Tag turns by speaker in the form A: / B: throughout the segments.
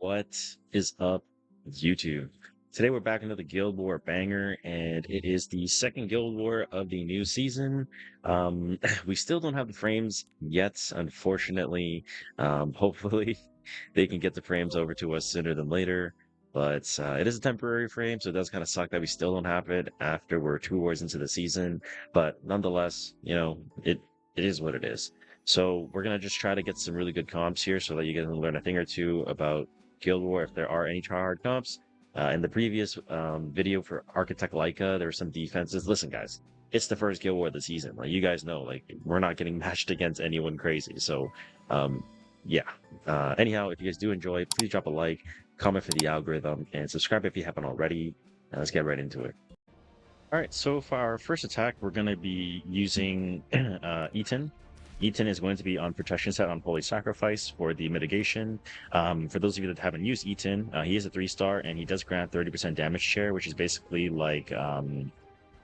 A: What is up, YouTube? Today we're back into the Guild War banger, and it is the second Guild War of the new season. We still don't have the frames yet, unfortunately. Hopefully they can get the frames over to us sooner than later. But it is a temporary frame, so it does kind of suck that we still don't have it after we're 2 wars into the season. But nonetheless, it is what it is. So we're gonna just try to get some really good comps here so that you guys can learn a thing or two about Guild War if there are any tryhard comps. In the previous video for Architect Leica, there were some defenses. Listen, guys, it's the first Guild War of the season. Like you guys know, like we're not getting matched against anyone crazy. So, yeah. Anyhow, if you guys do enjoy, please drop a like, comment for the algorithm, and subscribe if you haven't already. And let's get right into it. All right, so for our first attack, we're going to be using Eaton. Eaton is going to be on Protection Set on Holy Sacrifice for the mitigation. For those of you that haven't used Eaton, he is a 3-star and he does grant 30% damage share, which is basically like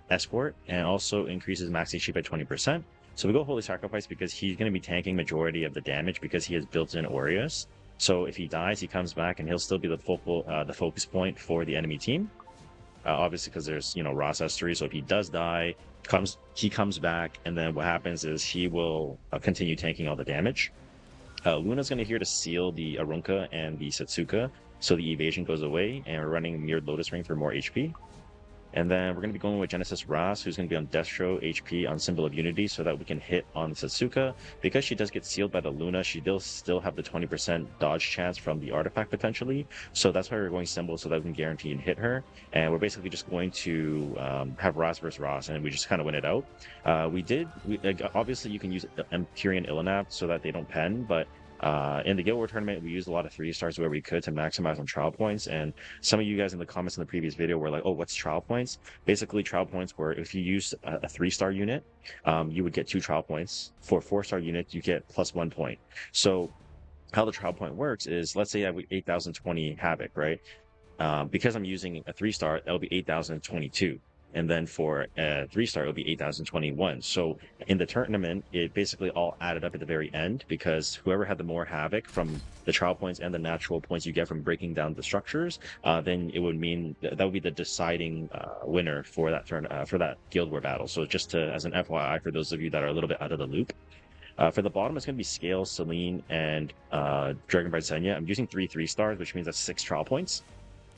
A: Escort, and also increases max HP by 20%. So we go Holy Sacrifice because he's going to be tanking majority of the damage because he has built-in Aureus. So if he dies, he comes back and he'll still be the focus point for the enemy team. Obviously, because there's Ross S3, so if he does die, he comes back, and then what happens is he will continue tanking all the damage. Luna's going to here to seal the Arunka and the Setsuka, so the evasion goes away, and we're running Mirrored Lotus Ring for more HP. And then we're going to be going with Genesis Ras, who's going to be on Destro HP on Symbol of Unity so that we can hit on the Setsuka. Because she does get sealed by the Luna, she does still have the 20% dodge chance from the artifact potentially. So that's why we're going Symbol so that we can guarantee and hit her. And we're basically just going to have Ras versus Ras, and we just kind of win it out. Obviously you can use Empyrean Illinap so that they don't pen, but in the Guild War tournament, we used a lot of 3-stars where we could to maximize on trial points. And some of you guys in the comments in the previous video were like, oh, what's trial points? Basically, trial points were if you use a 3-star unit, you would get 2 trial points. For a 4-star unit, you get +1 point. So how the trial point works is, let's say I have 8,020 Havoc, right? Because I'm using a 3-star, that'll be 8,022. And then for a 3-star, it'll be 8,021. So in the tournament, it basically all added up at the very end because whoever had the more havoc from the trial points and the natural points you get from breaking down the structures, then it would mean that would be the deciding winner for that for that Guild War battle. So just as an FYI for those of you that are a little bit out of the loop. For the bottom, it's going to be Scale, Celine, and Dragonbride Senya. I'm using 3-3-stars, which means that's 6 trial points.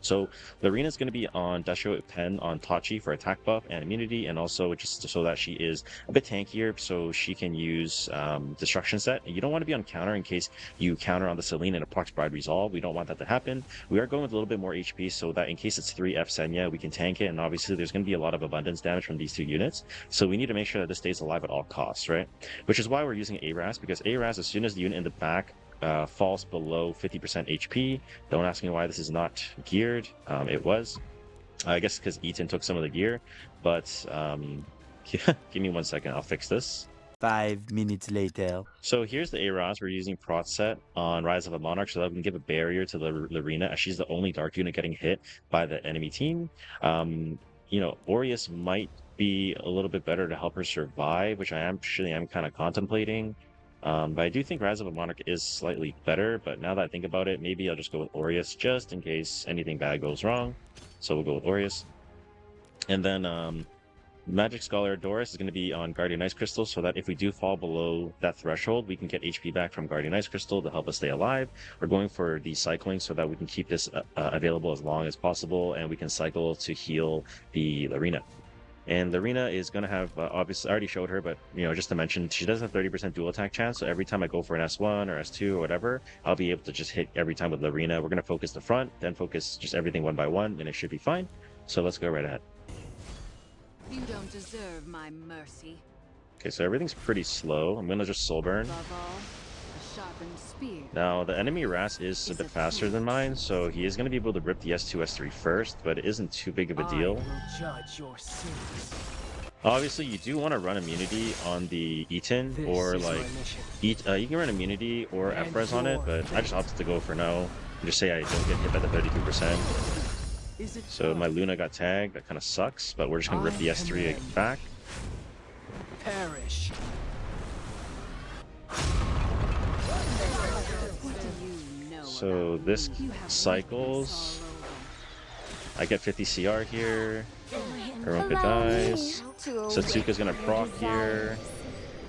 A: So Lorena is going to be on Destro Pen on Tachi for attack buff and immunity, and also just so that she is a bit tankier, so she can use Destruction Set. And you don't want to be on counter in case you counter on the Celine and a Prox Bride Resolve. We don't want that to happen. We are going with a little bit more HP so that in case it's 3F Senya, we can tank it, and obviously there's going to be a lot of abundance damage from these 2 units. So we need to make sure that this stays alive at all costs, right? Which is why we're using ARAS, because ARAS, as soon as the unit in the back falls below 50% HP. Don't ask me why this is not geared. It was. I guess because Eaton took some of the gear. But give me 1 second. I'll fix this.
B: 5 minutes later.
A: So here's the ARAS. We're using Prot Set on Rise of a Monarch so that we can give a barrier to Lorena, as she's the only dark unit getting hit by the enemy team. Aureus might be a little bit better to help her survive, which I am kind of contemplating. But I do think Rise of a Monarch is slightly better, but now that I think about it, maybe I'll just go with Aureus just in case anything bad goes wrong. So we'll go with Aureus. And then Magic Scholar Doris is going to be on Guardian Ice Crystal so that if we do fall below that threshold, we can get HP back from Guardian Ice Crystal to help us stay alive. We're going for the cycling so that we can keep this available as long as possible, and we can cycle to heal the Lorena. And Lorena is going to have, obviously, I already showed her, but, just to mention, she does have 30% dual attack chance, so every time I go for an S1 or S2 or whatever, I'll be able to just hit every time with Lorena. We're going to focus the front, then focus just everything one by one, and it should be fine. So let's go right ahead.
C: You don't deserve my mercy.
A: Okay, so everything's pretty slow. I'm going to just Soul Burn.
C: Above all, a sharpened spear.
A: Now, the enemy Ras is a bit faster than mine, so he is going to be able to rip the S2, S3 first, but it isn't too big of a deal.
D: I will judge your sins.
A: Obviously, you do want to run immunity on the Eaton, or like, you can run immunity or F-Res on it, but I just opted to go for no, and just say I don't get hit by the 32%. So my Luna got tagged, that kind of sucks, but we're just going to rip the S3 back.
D: Perish.
C: What do you know
A: so this
C: You have
A: cycles.
C: weakness all over.
A: I get 50 CR here. Everyone could dies. Satsuka's gonna proc here.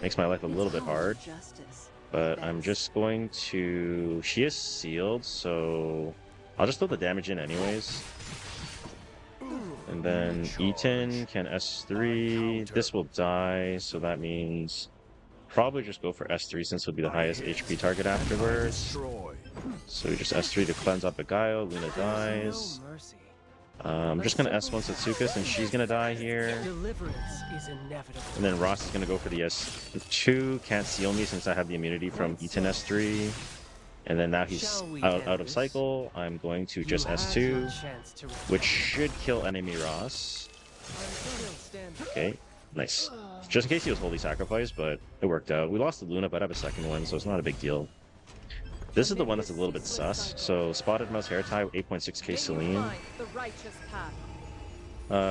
A: Makes my life a little bit hard.
C: Justice.
A: But I'm just going to... She is sealed, so... I'll just throw the damage in anyways. And then Eaton can S3. This will die, so that means... Probably just go for S3 since it'll be the highest HP target afterwards. So we just S3 to cleanse out the Gaio. Luna dies.
D: No mercy.
A: I'm just gonna S1 Satsuka since she's gonna die here.
D: Deliverance is inevitable.
A: And then Ross is gonna go for the S2. Can't seal me since I have the immunity from Eaton S3. And then now he's out of cycle. I'm going to just
D: You had
A: S2,
D: your chance to
A: which should kill enemy Ross. Okay, nice. Just in case he was wholly sacrificed, but it worked out. We lost the Luna, but I have a second one, so it's not a big deal. This is the one that's a little bit sus. So Spotted Mouse Hair Tie, 8.6k Celine.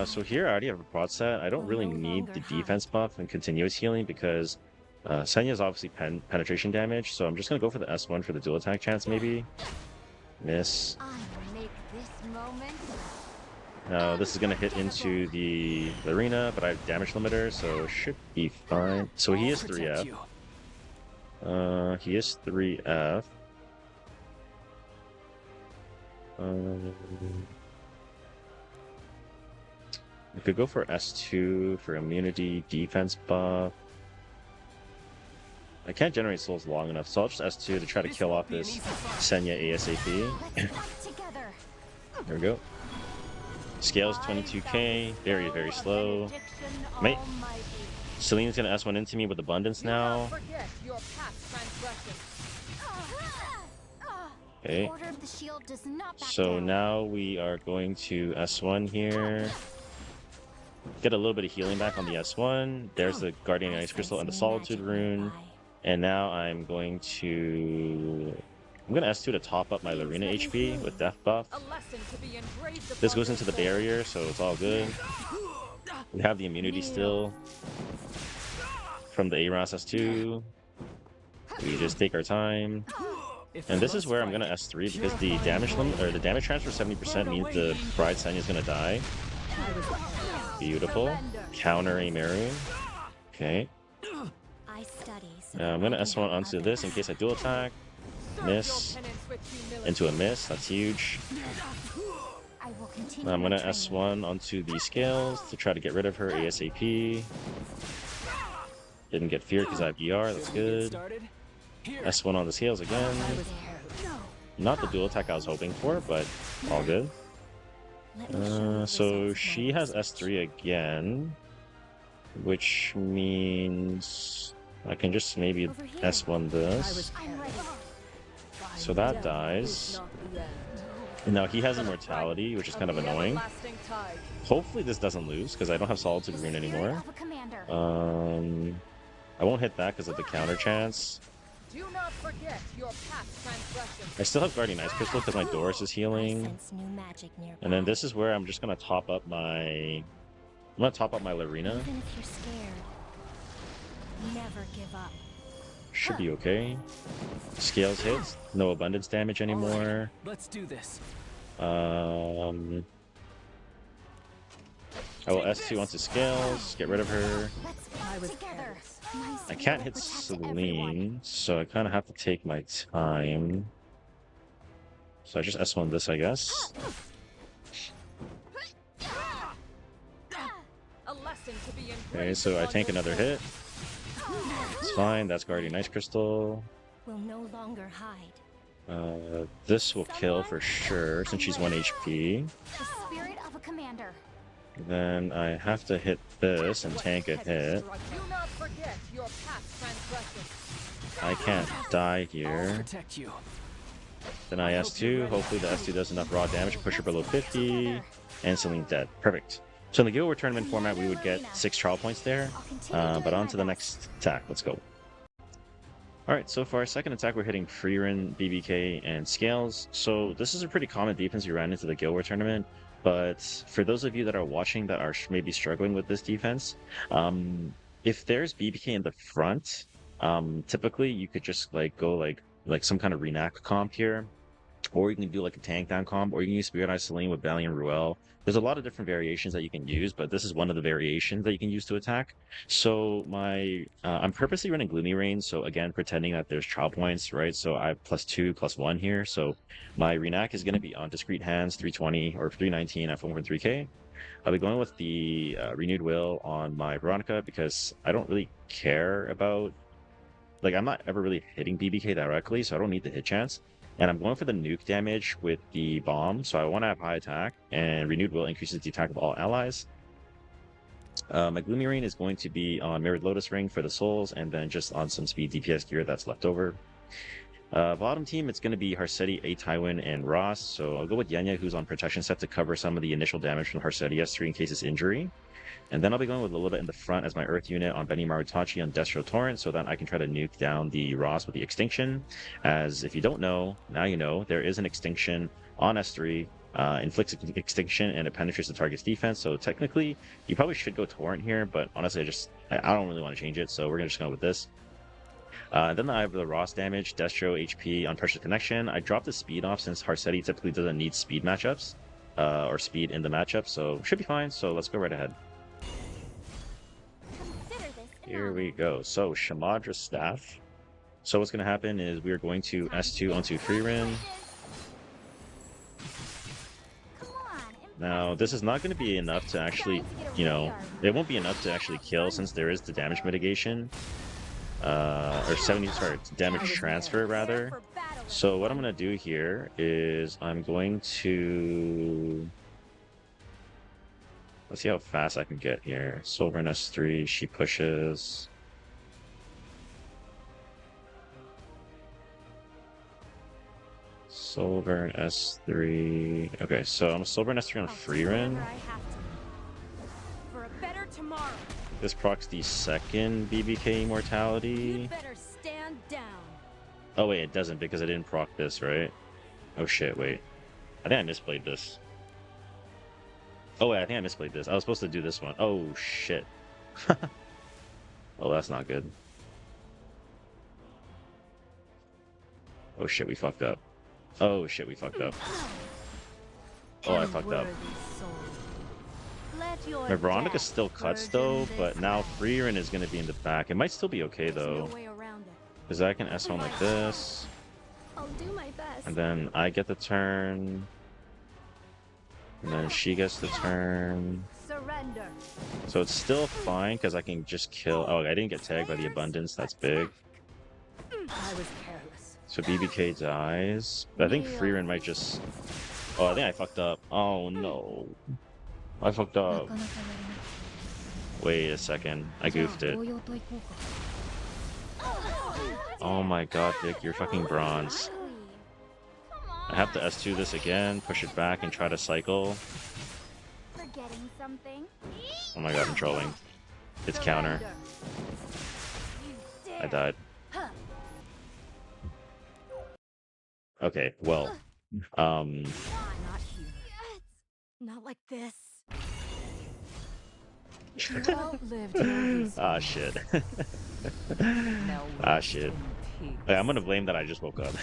A: So here I already have a prod set. I don't really need the defense buff and continuous healing because Senya is obviously penetration damage. So I'm just gonna go for the S1 for the dual attack chance maybe. Miss. Now this is gonna hit into the arena, but I have damage limiter, so it should be fine. So he is 3F. He is 3F. We could go for S2 for immunity, defense buff. I can't generate souls long enough, so I'll just S2 to try to kill off this Senya ASAP. There we go. Scales 22k, very, very slow. Mate, Celine's gonna S1 into me with abundance now. Okay. So now we are going to S1 here. Get a little bit of healing back on the S1. There's the Guardian Ice Crystal and the Solitude Rune. And now I'm going to S2 to top up my Lorena HP with Death Buff. This goes into the barrier, so it's all good. We have the immunity still from the Aras S2. We just take our time. And this is where I'm gonna S3 because the damage limit or the damage transfer 70% means the Bride Senya is gonna die. Beautiful. Counter Amaru. Okay. I'm gonna S1 onto this in case I dual attack. Miss. Into a miss. That's huge. I'm gonna S1 onto the scales to try to get rid of her ASAP. Didn't get feared because I have ER. That's good. S1 on the scales again. Not the dual attack I was hoping for, but all good. So she has S3 again, which means I can just maybe S1 this. So that dies. And now he has immortality, which is kind of annoying. Hopefully this doesn't lose, because I don't have Solitude Rune anymore. I won't hit that because of the counter chance. I still have Guardian Ice Crystal because my Doris is healing. And then this is where I'm just gonna top up my Lorena. Should be okay. Scales hits. No abundance damage anymore.
D: Let's do this.
A: I will S2 onto scales, get rid of her. I can't hit Celine, so I kind of have to take my time. So I just S1 this, I guess. Okay, so I tank another hit. It's fine, that's Guardian Ice Crystal.
E: Will no longer hide.
A: This will kill for sure, since she's 1 HP.
E: The spirit of a commander.
A: Then I have to hit this and tank a hit. I can't die here. Then I S2. Hopefully the S2 does enough raw damage to push her below 50. And Celine's dead. Perfect. So in the Guild War tournament format, we would get 6 trial points there. But on to the next attack. Let's go. Alright, so for our second attack, we're hitting Freerin, BBK, and Scales. So this is a pretty common defense you ran into the Guild War tournament. But for those of you that are watching that are maybe struggling with this defense, if there's BBK in the front, typically you could just go like some kind of Renac comp here. or you can do like a tank down comp, or you can use Spirit Eye Celine with Valiant Ruel. There's a lot of different variations that you can use, but this is one of the variations that you can use to attack. So I'm purposely running Gloomy Rain, so again, pretending that there's trial points, right? So I have +2, +1 here. So my Renac is going to be on Discreet Hands, 320 or 319 at 4.3k. I'll be going with the Renewed Will on my Veronica because I don't really care about, like, I'm not ever really hitting BBK directly, so I don't need the hit chance. And I'm going for the nuke damage with the bomb, so I want to have high attack, and Renewed Will increases the attack of all allies. My Gloomy Rain is going to be on Mirrored Lotus Ring for the souls, and then just on some speed DPS gear that's left over. Bottom team, it's going to be Harsetti, A Tywin, and Ross, so I'll go with Yenya, who's on Protection Set to cover some of the initial damage from Harsetti S3 in case it's injury. And then I'll be going with a little bit in the front as my Earth unit on Benny Marutachi on Destro Torrent, so that I can try to nuke down the Ross with the Extinction. As if you don't know, now you know, there is an Extinction on S3, inflicts Extinction, and it penetrates the target's defense. So technically, you probably should go Torrent here, but honestly, I don't really want to change it, so we're just going to go with this. Then I have the Ross damage, Destro HP on Pressure Connection. I dropped the speed off since Harsetti typically doesn't need speed matchups, or speed in the matchup, so should be fine. So let's go right ahead. Here we go. So Shamadra Staff. So what's going to happen is we are going to S2 onto Freerin. Now this is not going to be enough to actually, it won't be enough to actually kill since there is the damage mitigation. Damage transfer rather. So what I'm going to do here is I'm going to... Let's see how fast I can get here. Silver and S3, she pushes. Silver and S3. Okay, so I'm Silver and S3 on Freerin. This procs the second BBK Immortality. Oh wait, it doesn't because I didn't proc this, right? Oh shit, wait. I think I misplayed this. Oh wait, I think I misplayed this. I was supposed to do this one. Oh shit. Oh, that's not good. Oh shit, we fucked up. Oh shit, we fucked up. Oh, I fucked up. My Veronica still cuts though, but now Freerin is going to be in the back. It might still be okay though. Because I can S1 like this. And then I get the turn. And then she gets the turn. So it's still fine because I can just kill. Oh, I didn't get tagged by the abundance. That's big. So BBK dies. But I think Freerin might just... Oh, I think I fucked up. Oh no. I fucked up. Wait a second. I goofed it. Oh my god, Dick, you're fucking bronze. I have to S2 this again, push it back, and try to cycle. Oh my god, I'm trolling. It's counter. I died. Okay, well.
E: Not like this.
A: Ah, shit. Ah, shit. Okay, I'm gonna blame that I just woke up.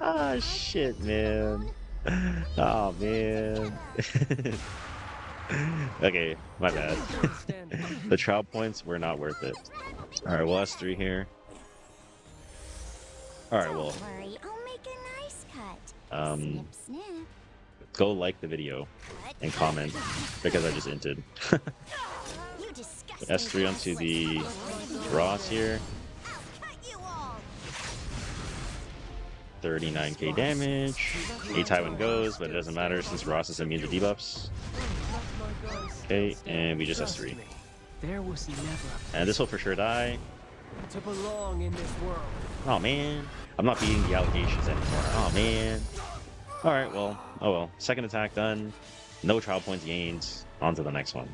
A: Ah, shit, man. Oh, man. Okay, my bad. The trial points were not worth it. Alright, well, that's 3 here. Alright, well.
E: I'll make a nice cut. Snip, snip.
A: Go like the video and comment because I just inted. S3 onto the Ross here. 39k damage. A Tywin goes, but it doesn't matter since Ross is immune to debuffs. Okay, and we just S3. And this will for sure die. Oh man. I'm not beating the allegations anymore. Oh man. Alright, well, oh well. Second attack done. No trial points gained. On to the next one.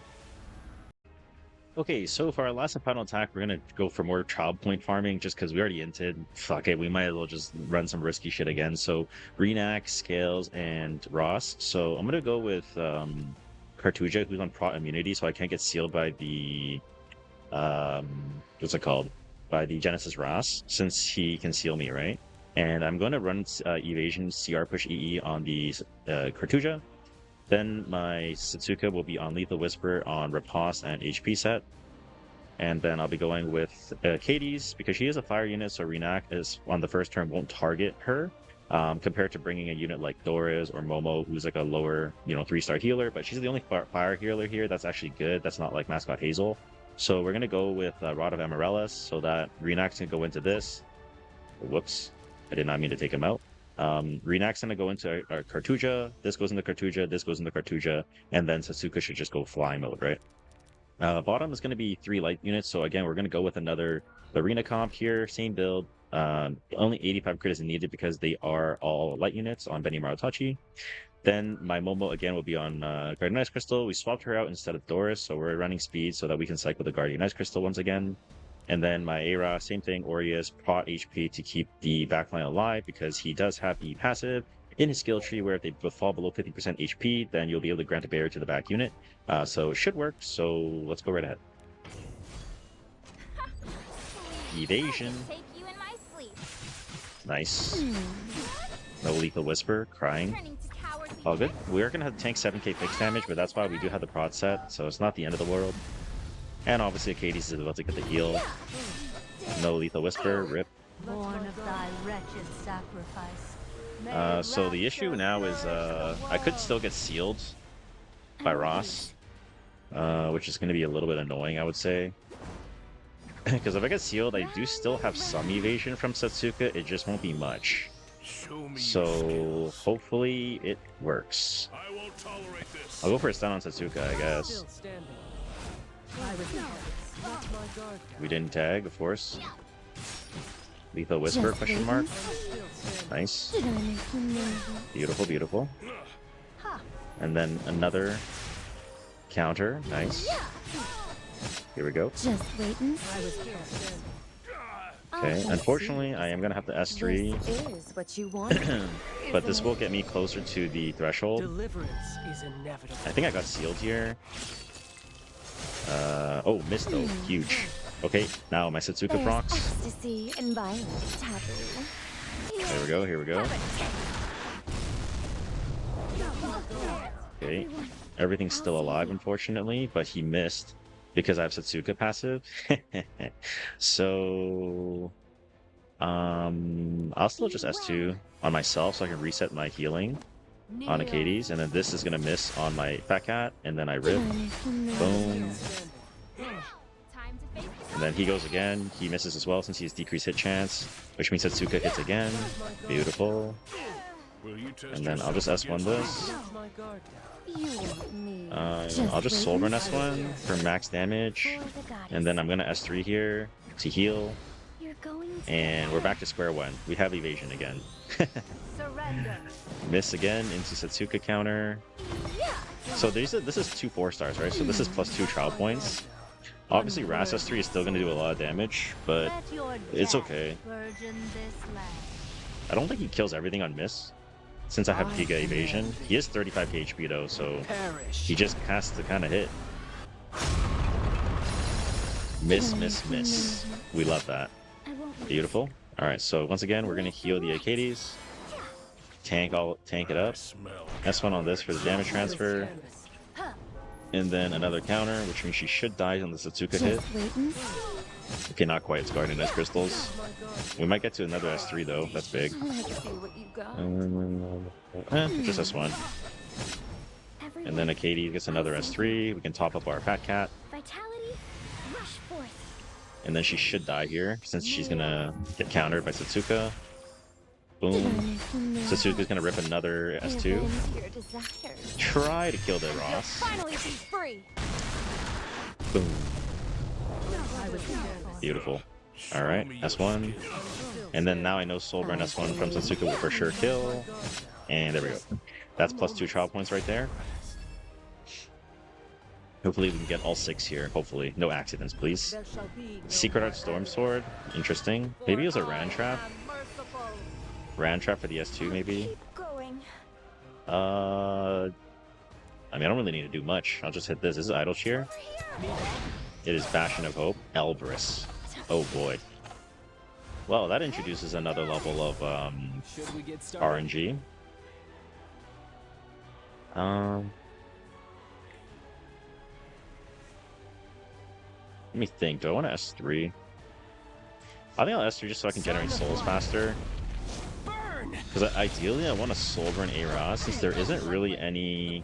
A: Okay, so for our last and final attack, we're gonna go for more child point farming just because we already inted. Fuck it, we might as well just run some risky shit again. So, Renac, Scales, and Ross. So, I'm gonna go with Cartuja, who's on Prot Immunity, so I can't get sealed by the... what's it called? By the Genesis Ross, since he can seal me, right? And I'm going to run evasion CR push EE on the Cartuja. Then my Setsuka will be on Lethal Whisper on Riposte and HP set. And then I'll be going with Katie's because she is a fire unit, so Renak is on the first turn won't target her. Compared to bringing a unit like Doris or Momo, who's like a lower, 3-star healer, but she's the only fire healer here that's actually good. That's not like Mascot Hazel. So we're gonna go with Rod of Amaryllis so that Renak's gonna go into this. Whoops, I did not mean to take him out. Renak's gonna go into our Cartuja. This goes into Cartuja. This goes into Cartuja, and then Setsuka should just go fly mode, right? Bottom is going to be 3 light units, so again, we're going to go with another arena comp here, same build. Only 85 crit is needed because they are all light units on Benny Marutachi. Then my Momo again will be on Guardian Ice Crystal. We swapped her out instead of Doris, so we're running speed so that we can cycle the Guardian Ice Crystal once again. And then my Aira, same thing, Aureus, pot HP to keep the backline alive because he does have the passive in his skill tree where if they fall below 50% HP, then you'll be able to grant a barrier to the back unit. So it should work, so let's go right ahead. Evasion.
E: Take you in my sleep.
A: Nice. No Lethal Whisper, crying.
E: Turning to cowardly
A: All good. We are going to have to tank 7k fixed damage, but that's why we do have the prod set, so it's not the end of the world. And obviously Katie's is about to get the heal. No Lethal Whisper, rip.
F: Born of thy wretched sacrifice.
A: So the issue now is I could still get sealed by Ross, which is going to be a little bit annoying, I would say. Because if I get sealed, I do still have some evasion from Setsuka, it just won't be much. So hopefully it works. I'll go for a stun on Setsuka, I guess.
D: Still standing. Let my guard down.
A: We didn't tag, of course. Lethal Whisper,
E: Just
A: question mark.
D: Still standing.
A: Nice.
E: Did I make you nervous?
A: Beautiful, beautiful. And then another counter. Nice. Here we go.
E: Just waiting.
D: I was still standing.
A: Okay, unfortunately, I am going to have to S3,
E: This is what you want.
A: but this will get me closer to the threshold.
D: Deliverance is inevitable.
A: I think I got sealed here. Oh, missed though. Huge. Okay, now my Setsuka
E: There's
A: procs.
E: ecstasy and violence taboo.
A: Here we go, here we go. Okay, everything's still alive, unfortunately, but he missed because I have Setsuka passive. So, I'll still just S2 on myself so I can reset my healing on Akades, and then this is gonna miss on my Fat Cat, and then I rip. Boom.
E: Time to face
A: And then he goes again. He misses as well since he has decreased hit chance, which means Setsuka hits again. Beautiful. And then I'll just S1 this.
D: Let my guard down.
E: you want me.
A: I'll just Soul Burn S1 for max damage.
E: For the goddess.
A: And then I'm gonna S3 here to heal.
E: You're going to
A: And we're back to square one. We have evasion again.
F: Surrender.
A: Miss again into Setsuka counter. So this is 2 4-stars, right? So this is plus 2 trial points. Obviously Ras S3 is still gonna do a lot of damage, but
F: Let your
A: it's
F: death
A: okay.
F: burden this land.
A: I don't think he kills everything on miss. Since I have Giga Evasion. He is 35k HP though, so
D: Perish.
A: he just has to kind of hit. Miss, miss, miss. We love that.
E: I won't
A: Beautiful. Alright, so once again, we're going to heal the Akades. Tank it up. S1 on this for the damage transfer. And then another counter, which means she should die on the Setsuka hit.
E: just waiting.
A: Okay, not quite. It's Guardian Ice Crystals. We might get to another S3 though. That's big.
E: Let's see what you got.
A: Just S1. And then Akades gets another S3. We can top up our Fat Cat.
E: Vitality, rush forth.
A: And then she should die here, since she's gonna get countered by Setsuka.
E: Did I
A: Boom.
E: make you nervous?
A: Setsuka's gonna rip another S2.
E: Give in to your desires.
A: Try to kill the
E: You'll
A: Ross.
E: finally be free.
A: Boom.
D: I was standing.
A: Beautiful. Alright, S1. And then now I know Soulburn S1 from Setsuka will for sure kill. And there we go. That's plus 2 trial points right there. Hopefully we can get all 6 here. Hopefully. No accidents, please.
D: There shall be no
A: Secret Art Storm Sword. Interesting. Maybe it was a Ran Trap. Ran Trap for the S2, maybe.
E: Keep going.
A: I mean, I don't really need to do much. I'll just hit this. This is Idle Cheer. It is Bastion of Hope. Elbrus. Oh boy. Well, that introduces another level of
D: Should we get started?
A: RNG. Let me think. Do I want to S3? I think I'll S3 just so I can generate souls faster. Because ideally, I want a soul burn A-Ra, since there isn't really any.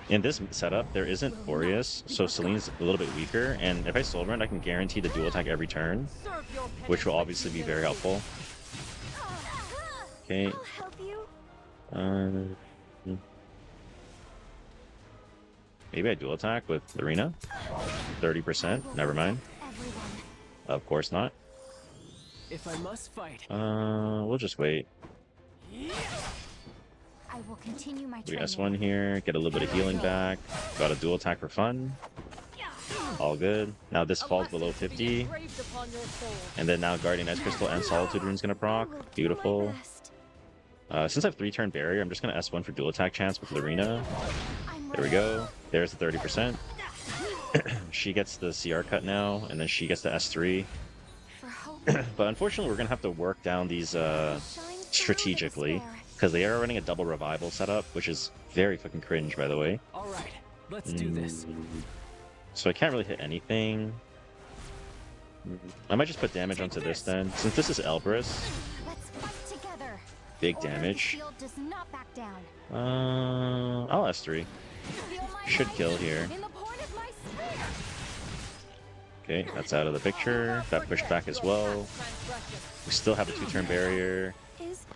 A: In this setup, there isn't Aureus, so Celine's a little bit weaker. And if I soul burn, I can guarantee the dual attack every turn, which will obviously be very helpful. Okay.
E: I'll help you.
A: Maybe I dual attack with Lorena. 30%. Never mind.
E: Everyone.
A: Of course not.
D: If I must fight.
A: We'll just wait.
E: I will continue my
A: We
E: training.
A: S1 here, get a little bit of healing back. Got a dual attack for fun. All good. Now this falls below 50. And then now Guardian Ice Crystal and Solitude Rune's gonna proc.
E: I will do my
A: Beautiful.
E: best.
A: Since I have 3-turn barrier, I'm just gonna S1 for dual attack chance with Lorena.
E: I'm
A: There we
E: ready.
A: go. There's the 30%. She gets the CR cut now, and then she gets the S3.
E: For hope.
A: But unfortunately, we're gonna have to work down these
E: Shine through the
A: strategically,
E: despair.
A: because they are running a double revival setup, which is very fucking cringe, by the way.
D: All right, let's do this.
A: So I can't really hit anything. I might just put damage onto this then. Since this is Elbrus,
E: Let's fight together.
A: big
E: Order of the
A: damage.
E: shield does not back down.
A: I'll S3.
E: Feel my
A: Should
E: might
A: kill here.
E: in the point of my spear.
A: Okay, that's out of the picture. That pushed back as well. We still have a 2-turn barrier.
E: Is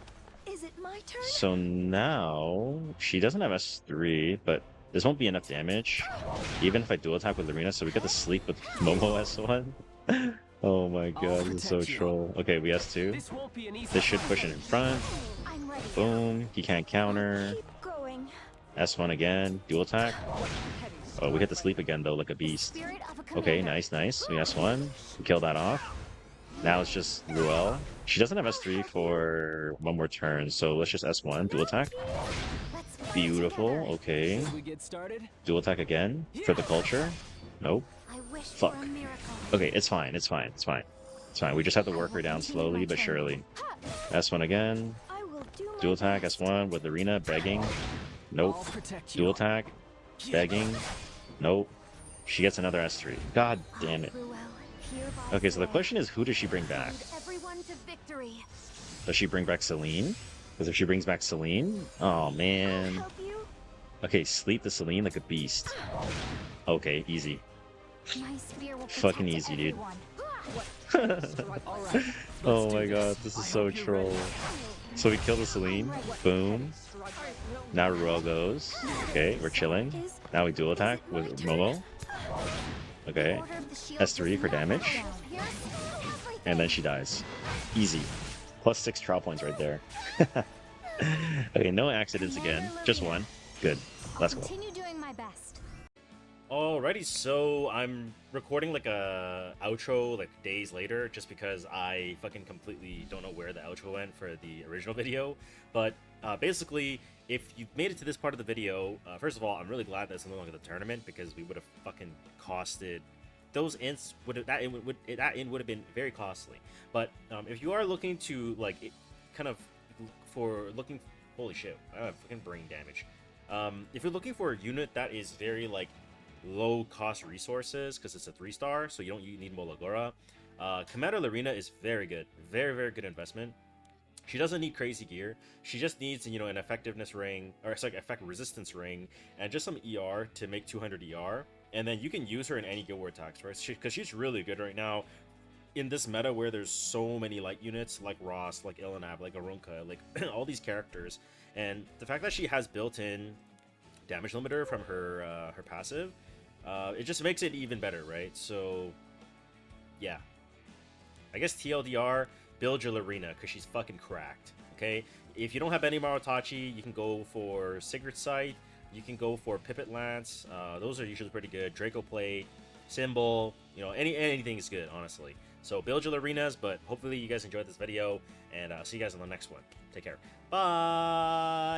E: it my turn?
A: So now she doesn't have S3, but this won't be enough damage, even if I dual attack with Lorena. So we get to sleep with Momo S1. Oh my god, this is so troll. Okay, we S2.
D: This won't be an easy
A: This should
D: fight.
A: push it in front.
E: I'm ready.
A: Boom. He can't counter.
E: Keep going.
A: S1 again. Dual attack. Oh, we get to sleep again though, like a beast.
E: Spirit of a
A: Okay,
E: commander.
A: nice. We S1. We kill that off. Now it's just Ruel. She doesn't have S3 for one more turn, so let's just S1. Dual attack.
E: Let's fight
A: Beautiful.
E: together.
A: Okay.
D: Should we get started?
A: Dual attack again for the culture. Nope.
E: I wish
A: Fuck.
E: for a miracle.
A: Okay, it's fine. It's fine. It's fine. It's fine. We just have to work her down slowly but surely. S1 again.
E: I will do my
A: Dual attack
E: best.
A: S1 with Arena begging. Nope.
D: I'll protect you.
A: Dual attack begging. Nope. She gets another S3. God damn it.
E: Ruel, hereby
A: Okay, so the
E: swear
A: question is, who does she bring back?
E: lead everyone to victory.
A: Does she bring back Celine? Because if she brings back Celine, oh man.
E: Help you?
A: Okay, sleep the Celine like a beast. Okay, easy.
E: My spear will
A: Fucking
E: protect
A: easy, dude.
E: everyone.
D: All right.
A: Oh
D: let's
A: my
D: do
A: god,
D: this.
A: this
D: I
A: is so
D: hope you're ready.
A: troll. So we kill the Celine. Boom. Now Ruel goes. Okay, we're chilling. Now we dual attack with Momo. Okay.
E: Order of the shield
A: S3
E: does
A: for
E: not
A: damage.
E: back down. Here's everything.
A: And then she dies. Easy. Plus 6 trial points right there. Okay, no accidents again. Just one. Good. Let's
E: I'll
A: go.
E: continue doing my best.
A: Alrighty, so I'm recording like a outro like days later just because I fucking completely don't know where the outro went for the original video. But basically, if you've made it to this part of the video, first of all, I'm really glad that it's no longer the tournament because we would have fucking costed those ints that in would have been very costly. But if you are looking to like holy shit, I have fucking brain damage. If you're looking for a unit that is very like low cost resources because it's a 3-star, so you need Molagora, Commander Lorena is very good, very good investment. She doesn't need crazy gear. She just needs, you know, an effectiveness ring, or it's like effect resistance ring, and just some ER to make 200 ER. And then you can use her in any Guild War attacks, right? Because she's really good right now in this meta where there's so many light units like Ross, like Ilanav, like Arunka, like all these characters. And the fact that she has built-in damage limiter from her her passive, it just makes it even better, right? So, yeah. I guess TLDR, build your Lorena, because she's fucking cracked, okay? If you don't have any Marotachi, you can go for Sigurd Sight, you can go for Pipit Lance, those are usually pretty good. Draco Plate, Symbol, you know, anything is good, honestly. So build your Lorenas, but hopefully you guys enjoyed this video, and I'll see you guys on the next one. Take care. Bye!